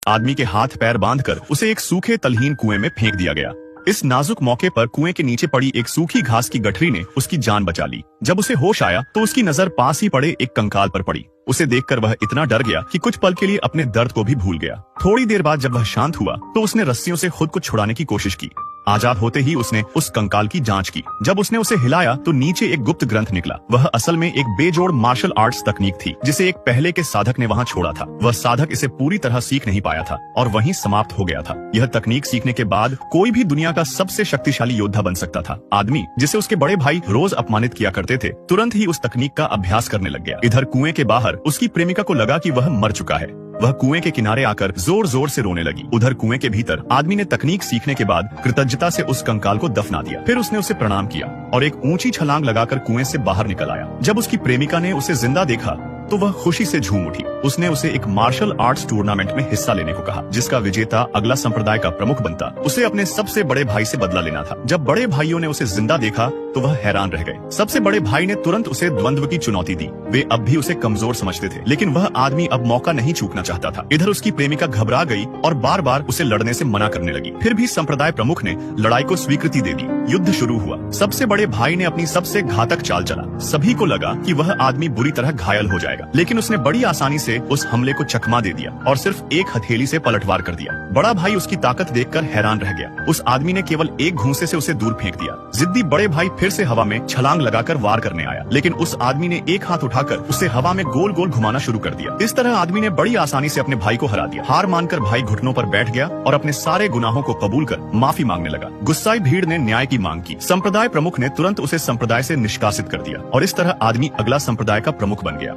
आदमी के हाथ पैर बांधकर उसे एक सूखे तलहीन कुएं में फेंक दिया गया। इस नाजुक मौके पर कुएं के नीचे पड़ी एक सूखी घास की गठरी ने उसकी जान बचा ली। जब उसे होश आया तो उसकी नजर पास ही पड़े एक कंकाल पर पड़ी। उसे देखकर वह इतना डर गया कि कुछ पल के लिए अपने दर्द को भी भूल गया। थोड़ी देर बाद जब वह शांत हुआ तो उसने रस्सियों से खुद को छुड़ाने की कोशिश की। आजाद होते ही उसने उस कंकाल की जांच की। जब उसने उसे हिलाया तो नीचे एक गुप्त ग्रंथ निकला। वह असल में एक बेजोड़ मार्शल आर्ट्स तकनीक थी जिसे एक पहले के साधक ने वहां छोड़ा था। वह साधक इसे पूरी तरह सीख नहीं पाया था और वहीं समाप्त हो गया था। यह तकनीक सीखने के बाद कोई भी दुनिया का सबसे शक्तिशाली योद्धा बन सकता था। आदमी जिसे उसके बड़े भाई रोज अपमानित किया करते थे तुरंत ही उस तकनीक का अभ्यास करने लग गया। इधर कुएं के बाहर उसकी प्रेमिका को लगा कि वह मर चुका है। वह कुएं के किनारे आकर जोर जोर से रोने लगी। उधर कुएं के भीतर आदमी ने तकनीक सीखने के बाद कृतज्ञता से उस कंकाल को दफना दिया। फिर उसने उसे प्रणाम किया और एक ऊंची छलांग लगाकर कुएं से बाहर निकल आया। जब उसकी प्रेमिका ने उसे जिंदा देखा तो वह खुशी से झूम उठी। उसने उसे एक मार्शल आर्ट्स टूर्नामेंट में हिस्सा लेने को कहा जिसका विजेता अगला संप्रदाय का प्रमुख बनता। उसे अपने सबसे बड़े भाई से बदला लेना था। जब बड़े भाइयों ने उसे जिंदा देखा तो वह हैरान रह गए। सबसे बड़े भाई ने तुरंत उसे द्वंद्व की चुनौती दी। वे अब भी उसे कमजोर समझते थे लेकिन वह आदमी अब मौका नहीं चूकना चाहता था। इधर उसकी प्रेमिका घबरा गई और बार बार उसे लड़ने से मना करने लगी। फिर भी संप्रदाय प्रमुख ने लड़ाई को स्वीकृति दे दी। युद्ध शुरू हुआ। सबसे बड़े भाई ने अपनी सबसे घातक चाल चला। सभी को लगा कि वह आदमी बुरी तरह घायल हो जाएगा लेकिन उसने बड़ी आसानी से उस हमले को चकमा दे दिया और सिर्फ एक हथेली से पलटवार कर दिया। बड़ा भाई उसकी ताकत देखकर हैरान रह गया। उस आदमी ने केवल एक घूंसे से उसे दूर फेंक दिया। जिद्दी बड़े भाई फिर से हवा में छलांग लगाकर वार करने आया लेकिन उस आदमी ने एक हाथ उठाकर उसे हवा में गोल गोल घुमाना शुरू कर दिया। इस तरह आदमी ने बड़ी आसानी से अपने भाई को हरा दिया। हार मानकर भाई घुटनों पर बैठ गया और अपने सारे गुनाहों को कबूल कर माफी मांगने लगा। गुस्साई भीड़ ने न्याय की मांग की। संप्रदाय प्रमुख ने तुरंत उसे संप्रदाय से निष्कासित कर दिया और इस तरह आदमी अगला संप्रदाय का प्रमुख बन गया।